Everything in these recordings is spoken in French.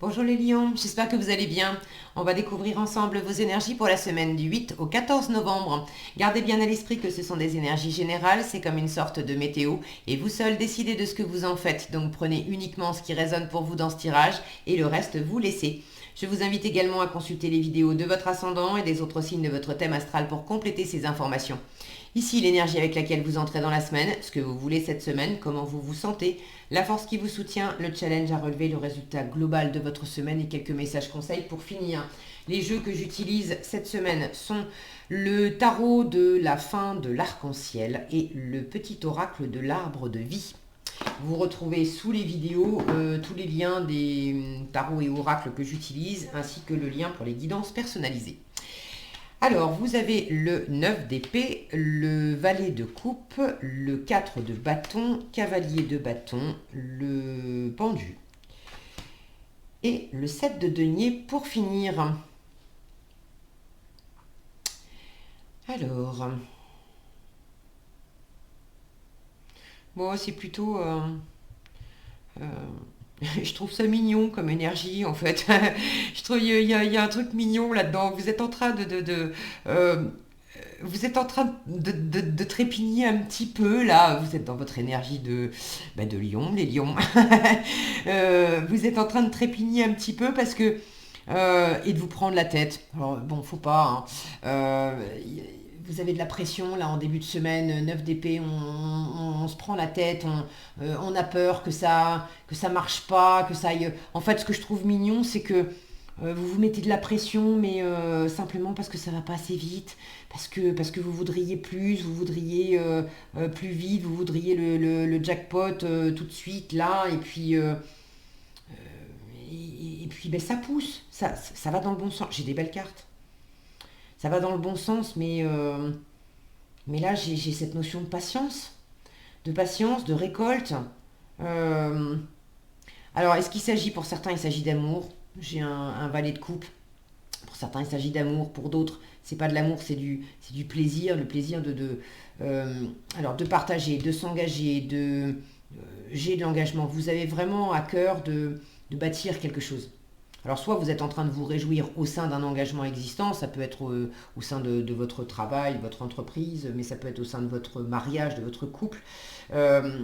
Bonjour les lions, j'espère que vous allez bien. On va découvrir ensemble vos énergies pour la semaine du 8 au 14 novembre. Gardez bien à l'esprit que ce sont des énergies générales, c'est comme une sorte de météo et vous seul décidez de ce que vous en faites. Donc prenez uniquement ce qui résonne pour vous dans ce tirage et le reste vous laissez. Je vous invite également à consulter les vidéos de votre ascendant et des autres signes de votre thème astral pour compléter ces informations. Ici, l'énergie avec laquelle vous entrez dans la semaine, ce que vous voulez cette semaine, comment vous vous sentez, la force qui vous soutient, le challenge à relever, le résultat global de votre semaine et quelques messages conseils pour finir. Les jeux que j'utilise cette semaine sont le tarot de la fin de l'arc-en-ciel et le petit oracle de l'arbre de vie. Vous retrouvez sous les vidéos tous les liens des tarots et oracles que j'utilise ainsi que le lien pour les guidances personnalisées. Alors, vous avez le 9 d'épée, le valet de coupe, le 4 de bâton, cavalier de bâton, le pendu et le 7 de denier pour finir. Alors, bon, c'est plutôt... euh, je trouve ça mignon comme énergie en fait. Je trouve qu'il y a un truc mignon là-dedans. Vous êtes en train euh, vous êtes en train de trépigner un petit peu là. Vous êtes dans votre énergie de lion, les lions. Vous êtes en train de trépigner un petit peu parce que et de vous prendre la tête. Alors bon, faut pas, hein. Vous avez de la pression là en début de semaine, 9 d'épée, on se prend la tête, on a peur que ça marche pas, que ça aille. En fait, ce que je trouve mignon, c'est que vous vous mettez de la pression, mais simplement parce que ça va pas assez vite, parce que vous voudriez plus, vous voudriez plus vite, vous voudriez le jackpot tout de suite là, et puis ben, ça pousse, ça va dans le bon sens. J'ai des belles cartes, ça va dans le bon sens, mais là j'ai cette notion de patience, de récolte. Euh, alors, est-ce qu'il s'agit pour certains, il s'agit d'amour. J'ai un valet de coupe. Pour certains, il s'agit d'amour. Pour d'autres, c'est pas de l'amour, c'est du plaisir. Le plaisir alors, de partager, de s'engager, j'ai de l'engagement. Vous avez vraiment à cœur de bâtir quelque chose. Alors, soit vous êtes en train de vous réjouir au sein d'un engagement existant, ça peut être au sein de votre travail, de votre entreprise, mais ça peut être au sein de votre mariage, de votre couple. Euh,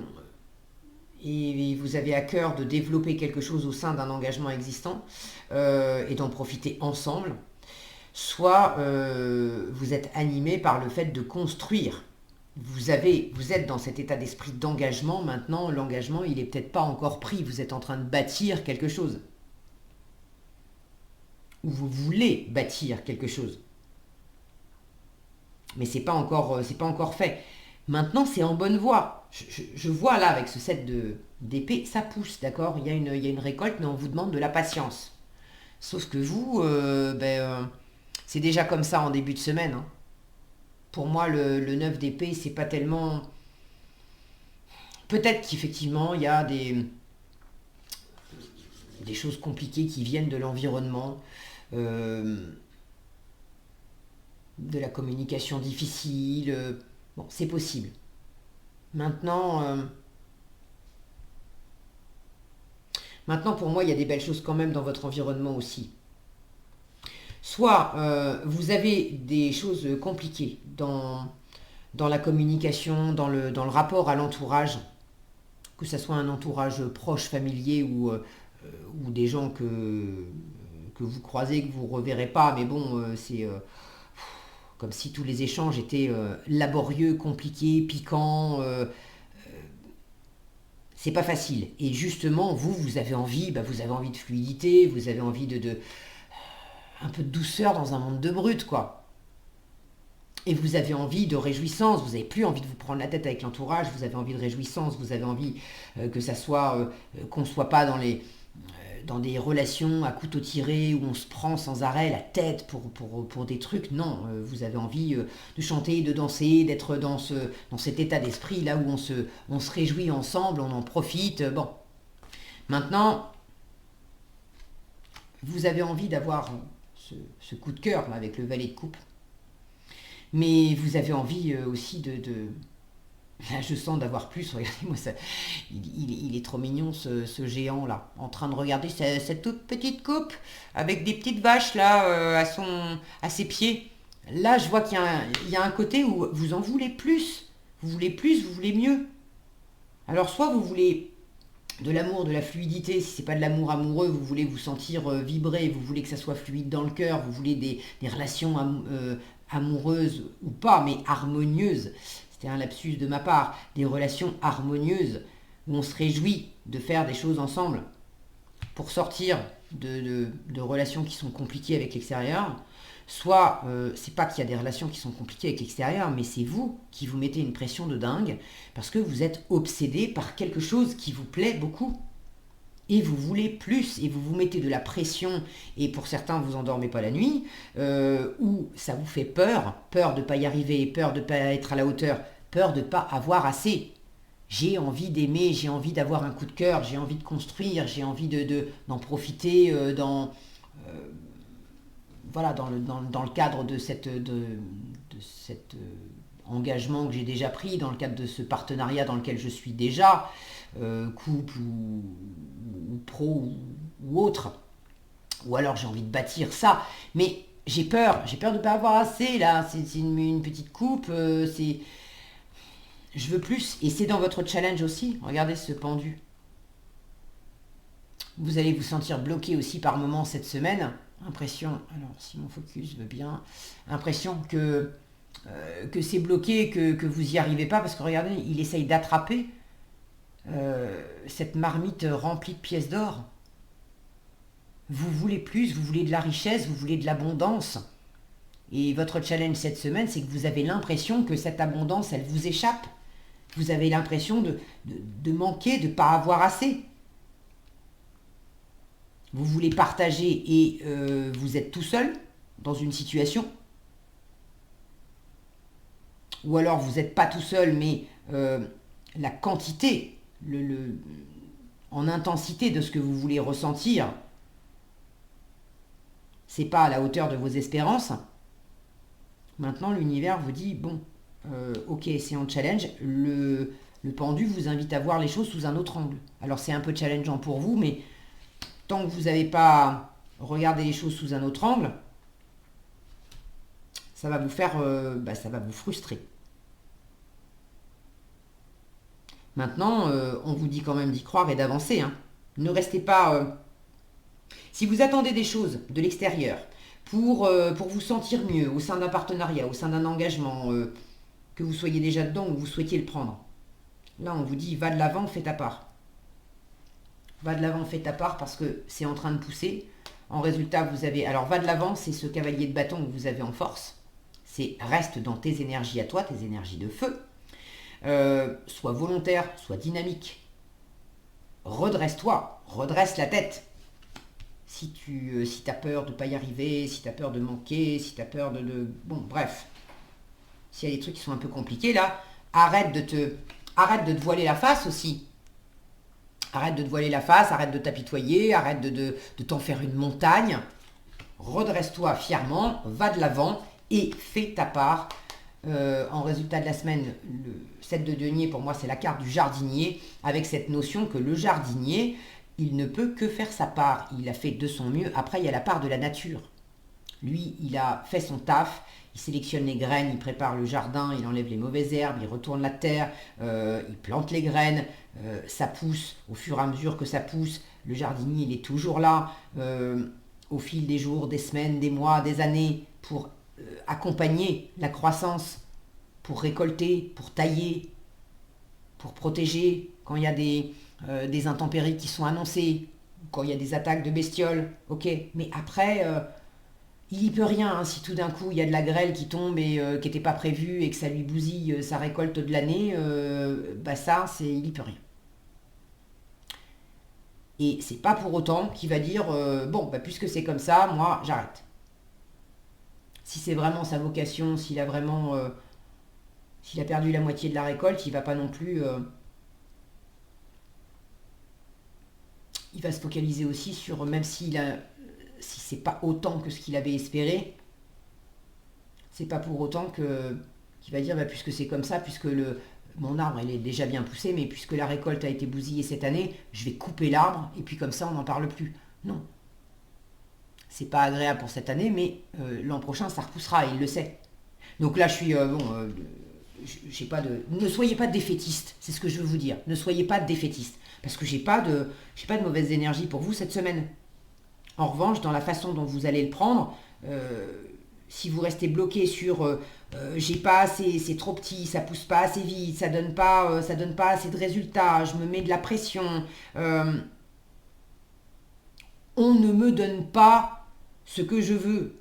et vous avez à cœur de développer quelque chose au sein d'un engagement existant et d'en profiter ensemble, soit vous êtes animé par le fait de construire. Vous êtes dans cet état d'esprit d'engagement. Maintenant, l'engagement, il n'est peut-être pas encore pris. Vous êtes en train de bâtir quelque chose. Ou vous voulez bâtir quelque chose. Mais c'est pas encore fait. Maintenant, c'est en bonne voie. Je vois là, avec ce set d'épée, ça pousse, d'accord, il y a une récolte, mais on vous demande de la patience. Sauf que vous, c'est déjà comme ça en début de semaine, hein. Pour moi, le 9 d'épée, c'est pas tellement... Peut-être qu'effectivement, il y a des choses compliquées qui viennent de l'environnement, euh, de la communication difficile. Bon, c'est possible. Maintenant, maintenant, pour moi, il y a des belles choses quand même dans votre environnement aussi. Soit vous avez des choses compliquées dans la communication, dans le rapport à l'entourage, que ce soit un entourage proche, familier ou des gens que vous croisez, que vous ne reverrez pas, mais bon, c'est comme si tous les échanges étaient laborieux, compliqués, piquants. C'est pas facile. Et justement, vous avez envie, vous avez envie de fluidité, vous avez envie de un peu de douceur dans un monde de brut, quoi. Et vous avez envie de réjouissance, vous n'avez plus envie de vous prendre la tête avec l'entourage, vous avez envie de réjouissance, vous avez envie que ça soit, qu'on ne soit pas dans des relations à couteau tiré où on se prend sans arrêt la tête pour des trucs. Non, vous avez envie de chanter, de danser, d'être dans cet état d'esprit là où on se réjouit ensemble, on en profite. Bon, maintenant, vous avez envie d'avoir ce coup de cœur là, avec le valet de coupe, mais vous avez envie aussi Là, je sens d'avoir plus. Regardez-moi ça. Il est trop mignon ce géant là, en train de regarder cette toute petite coupe avec des petites vaches là à ses pieds. Là, je vois il y a un côté où vous en voulez plus. Vous voulez plus, vous voulez mieux. Alors soit vous voulez de l'amour, de la fluidité, si c'est pas de l'amour amoureux, vous voulez vous sentir vibrer, vous voulez que ça soit fluide dans le cœur, vous voulez des relations amoureuses ou pas, mais harmonieuses. C'était un lapsus de ma part, des relations harmonieuses où on se réjouit de faire des choses ensemble pour sortir de relations qui sont compliquées avec l'extérieur. Soit, c'est pas qu'il y a des relations qui sont compliquées avec l'extérieur, mais c'est vous qui vous mettez une pression de dingue parce que vous êtes obsédé par quelque chose qui vous plaît beaucoup. Et vous voulez plus, et vous vous mettez de la pression, et pour certains, vous endormez pas la nuit, ou ça vous fait peur, peur de ne pas y arriver, peur de ne pas être à la hauteur, peur de ne pas avoir assez. J'ai envie d'aimer, j'ai envie d'avoir un coup de cœur, j'ai envie de construire, j'ai envie d'en profiter voilà, dans le cadre de cet engagement que j'ai déjà pris, dans le cadre de ce partenariat dans lequel je suis déjà, couple ou pro ou autre, ou alors j'ai envie de bâtir ça, mais j'ai peur de ne pas avoir assez, là, c'est une petite coupe, je veux plus, et c'est dans votre challenge aussi, regardez ce pendu. Vous allez vous sentir bloqué aussi par moments cette semaine, impression, alors si mon focus veut bien, impression que c'est bloqué, que vous n'y arrivez pas, parce que regardez, il essaye d'attraper cette marmite remplie de pièces d'or. Vous voulez plus, vous voulez de la richesse, vous voulez de l'abondance. Et votre challenge cette semaine, c'est que vous avez l'impression que cette abondance, elle vous échappe. Vous avez l'impression de manquer, de ne pas avoir assez. Vous voulez partager et vous êtes tout seul dans une situation. Ou alors vous n'êtes pas tout seul, mais la quantité, en intensité de ce que vous voulez ressentir, c'est pas à la hauteur de vos espérances. Maintenant, l'univers vous dit, bon, ok, c'est en challenge, le pendu vous invite à voir les choses sous un autre angle. Alors c'est un peu challengeant pour vous, mais tant que vous n'avez pas regardé les choses sous un autre angle, ça va vous faire, ça va vous frustrer. Maintenant, on vous dit quand même d'y croire et d'avancer. Hein. Ne restez pas... si vous attendez des choses de l'extérieur pour vous sentir mieux au sein d'un partenariat, au sein d'un engagement, que vous soyez déjà dedans ou vous souhaitiez le prendre, là on vous dit va de l'avant, fais ta part. Va de l'avant, fais ta part parce que c'est en train de pousser. En résultat, vous avez... Alors va de l'avant, c'est ce cavalier de bâton que vous avez en force. C'est reste dans tes énergies à toi, tes énergies de feu. Sois volontaire, sois dynamique. Redresse-toi, redresse la tête. Si tu as peur de ne pas y arriver, si tu as peur de manquer, si tu as peur de... Bon, bref. S'il y a des trucs qui sont un peu compliqués, là, arrête de te voiler la face aussi. Arrête de te voiler la face, arrête de t'apitoyer, arrête de t'en faire une montagne. Redresse-toi fièrement, va de l'avant et fais ta part. En résultat de la semaine, le 7 de denier, pour moi, c'est la carte du jardinier, avec cette notion que le jardinier, il ne peut que faire sa part. Il a fait de son mieux. Après, il y a la part de la nature. Lui, il a fait son taf, il sélectionne les graines, il prépare le jardin, il enlève les mauvaises herbes, il retourne la terre, il plante les graines, ça pousse au fur et à mesure que ça pousse. Le jardinier, il est toujours là, au fil des jours, des semaines, des mois, des années, pour accompagner la croissance, pour récolter, pour tailler, pour protéger quand il y a des intempéries qui sont annoncées, quand il y a des attaques de bestioles, ok. Mais après, il n'y peut rien, hein, si tout d'un coup il y a de la grêle qui tombe et qui n'était pas prévue et que ça lui bousille sa récolte de l'année, il n'y peut rien. Et c'est pas pour autant qu'il va dire puisque c'est comme ça, moi j'arrête. Si c'est vraiment sa vocation, s'il a perdu la moitié de la récolte, il va pas non plus... il va se focaliser aussi sur, même si c'est pas autant que ce qu'il avait espéré, c'est pas pour autant qu'il va dire puisque c'est comme ça, puisque mon arbre il est déjà bien poussé, mais puisque la récolte a été bousillée cette année, je vais couper l'arbre et puis comme ça on n'en parle plus. Non. C'est pas agréable pour cette année, mais l'an prochain ça repoussera, et il le sait. Donc là je suis j'ai pas de. Ne soyez pas défaitiste, c'est ce que je veux vous dire. Ne soyez pas défaitiste, parce que j'ai pas de mauvaise énergie pour vous cette semaine. En revanche, dans la façon dont vous allez le prendre, si vous restez bloqué sur j'ai pas assez, c'est trop petit, ça pousse pas assez vite, ça donne pas assez de résultats, je me mets de la pression, on ne me donne pas ce que je veux.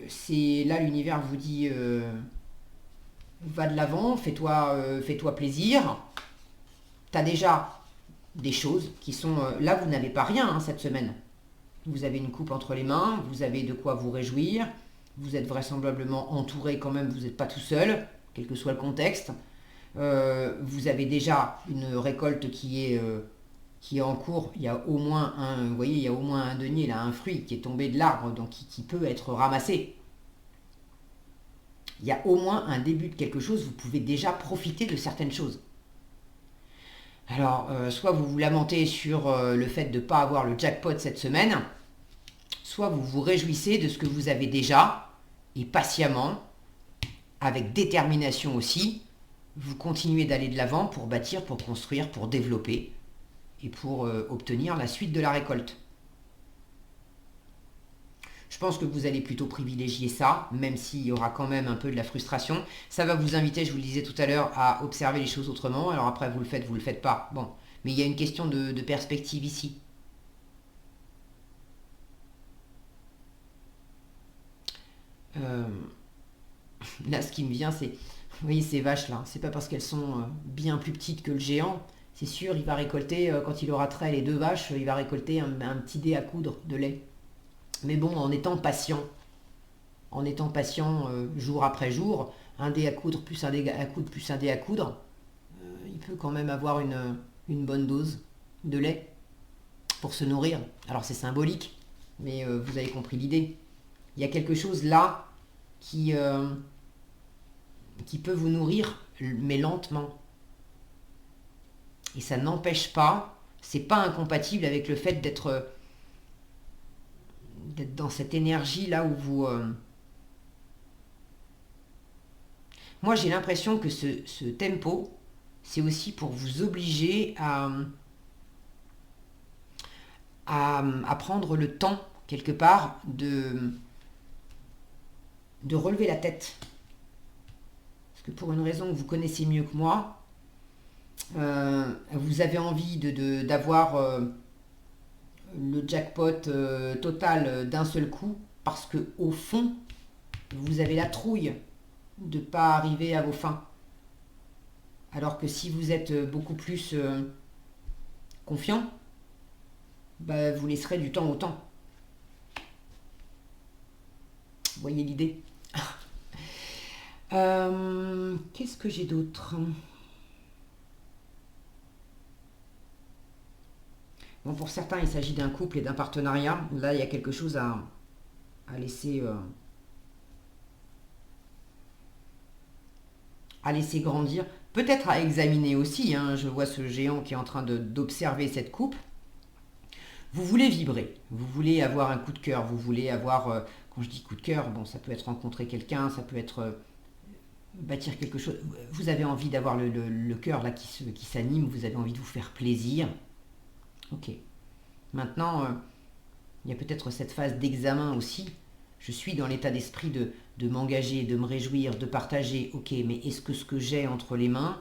C'est là l'univers vous dit va de l'avant, fais-toi plaisir. T'as déjà des choses qui sont là, vous n'avez pas rien cette semaine. Vous avez une coupe entre les mains, vous avez de quoi vous réjouir, vous êtes vraisemblablement entouré quand même, vous n'êtes pas tout seul, quel que soit le contexte. Vous avez déjà une récolte qui est en cours. Il y a au moins vous voyez, il y a au moins un denier, là, un fruit qui est tombé de l'arbre, donc qui peut être ramassé. Il y a au moins un début de quelque chose, vous pouvez déjà profiter de certaines choses. Alors, soit vous vous lamentez sur le fait de ne pas avoir le jackpot cette semaine, soit vous vous réjouissez de ce que vous avez déjà, et patiemment, avec détermination aussi, vous continuez d'aller de l'avant pour bâtir, pour construire, pour développer, et pour obtenir la suite de la récolte. Je pense que vous allez plutôt privilégier ça, même s'il y aura quand même un peu de la frustration. Ça va vous inviter, je vous le disais tout à l'heure, à observer les choses autrement. Alors après, vous le faites pas. Bon, mais il y a une question de perspective ici. Là, ce qui me vient, c'est, vous voyez ces vaches-là, c'est pas parce qu'elles sont bien plus petites que le géant. C'est sûr, il va récolter, quand il aura trait les deux vaches, il va récolter un petit dé à coudre de lait. Mais bon, en étant patient, jour après jour, un dé à coudre plus un dé à coudre plus un dé à coudre, il peut quand même avoir une bonne dose de lait pour se nourrir. Alors c'est symbolique, mais vous avez compris l'idée. Il y a quelque chose là qui peut vous nourrir, mais lentement. Et ça n'empêche pas, c'est pas incompatible avec le fait d'être dans cette énergie là où vous... Moi j'ai l'impression que ce tempo, c'est aussi pour vous obliger à prendre le temps, quelque part, de relever la tête. Parce que pour une raison que vous connaissez mieux que moi, vous avez envie d'avoir le jackpot total d'un seul coup, parce que au fond, vous avez la trouille de ne pas arriver à vos fins. Alors que si vous êtes beaucoup plus confiant, vous laisserez du temps au temps. Vous voyez l'idée. Qu'est-ce que j'ai d'autre ? Bon, pour certains, il s'agit d'un couple et d'un partenariat. Là, il y a quelque chose à laisser grandir. Peut-être à examiner aussi. Je vois ce géant qui est en train d'observer cette coupe. Vous voulez vibrer. Vous voulez avoir un coup de cœur. Vous voulez avoir... quand je dis coup de cœur, bon, ça peut être rencontrer quelqu'un, ça peut être bâtir quelque chose. Vous avez envie d'avoir le cœur là qui s'anime. Vous avez envie de vous faire plaisir. Ok. Maintenant, il y a peut-être cette phase d'examen aussi. Je suis dans l'état d'esprit de m'engager, de me réjouir, de partager. Ok, mais est-ce que ce que j'ai entre les mains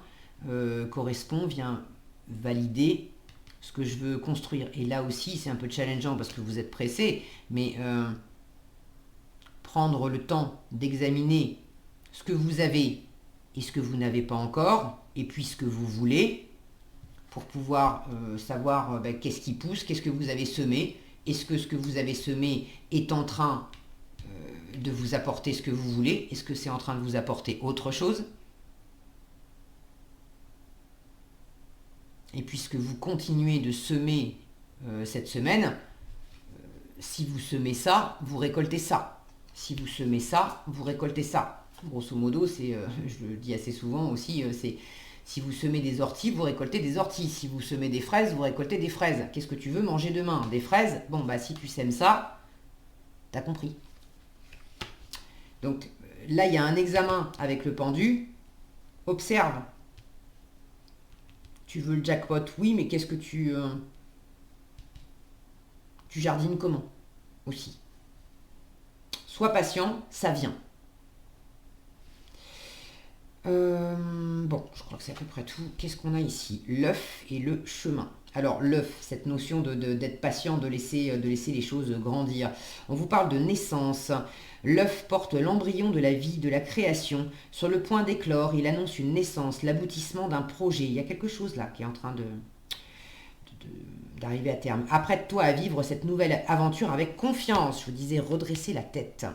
correspond, vient valider ce que je veux construire? Et là aussi, c'est un peu challengeant parce que vous êtes pressé, mais prendre le temps d'examiner ce que vous avez et ce que vous n'avez pas encore, et puis ce que vous voulez, pour pouvoir savoir qu'est-ce qui pousse, qu'est-ce que vous avez semé, est-ce que ce que vous avez semé est en train de vous apporter ce que vous voulez, est-ce que c'est en train de vous apporter autre chose, et puisque vous continuez de semer cette semaine, si vous semez ça, vous récoltez ça, si vous semez ça, vous récoltez ça. Grosso modo, c'est, je le dis assez souvent aussi, c'est si vous semez des orties, vous récoltez des orties. Si vous semez des fraises, vous récoltez des fraises. Qu'est-ce que tu veux manger demain? Des fraises? Bon, bah si tu sèmes ça, t'as compris. Donc là, il y a un examen avec le pendu. Observe. Tu veux le jackpot? Oui, mais qu'est-ce que tu jardines comment? Aussi. Sois patient, ça vient. Bon, je crois que c'est à peu près tout. Qu'est-ce qu'on a ici? L'œuf et le chemin. Alors l'œuf, cette notion d'être patient, de laisser les choses grandir. On vous parle de naissance. L'œuf porte l'embryon de la vie, de la création. Sur le point d'éclore, il annonce une naissance, l'aboutissement d'un projet. Il y a quelque chose là qui est en train d'arriver à terme. Apprête-toi à vivre cette nouvelle aventure avec confiance. Je vous disais, redresser la tête.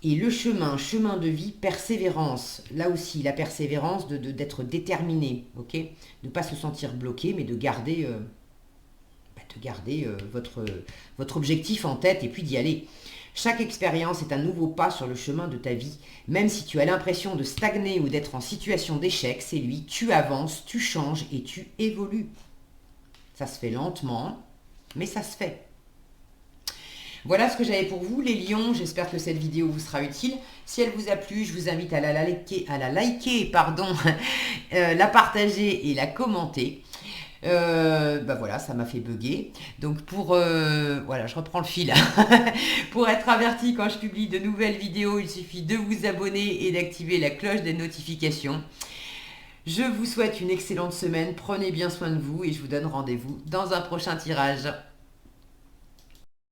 Et le chemin de vie, persévérance. Là aussi, la persévérance d'être déterminé, ok? De ne pas se sentir bloqué, mais de garder, votre objectif en tête et puis d'y aller. Chaque expérience est un nouveau pas sur le chemin de ta vie. Même si tu as l'impression de stagner ou d'être en situation d'échec, c'est lui, tu avances, tu changes et tu évolues. Ça se fait lentement, mais ça se fait. Voilà ce que j'avais pour vous, les lions. J'espère que cette vidéo vous sera utile. Si elle vous a plu, je vous invite à la liker, la partager et la commenter. Voilà, ça m'a fait bugger. Donc voilà, je reprends le fil. Pour être averti quand je publie de nouvelles vidéos, il suffit de vous abonner et d'activer la cloche des notifications. Je vous souhaite une excellente semaine. Prenez bien soin de vous et je vous donne rendez-vous dans un prochain tirage.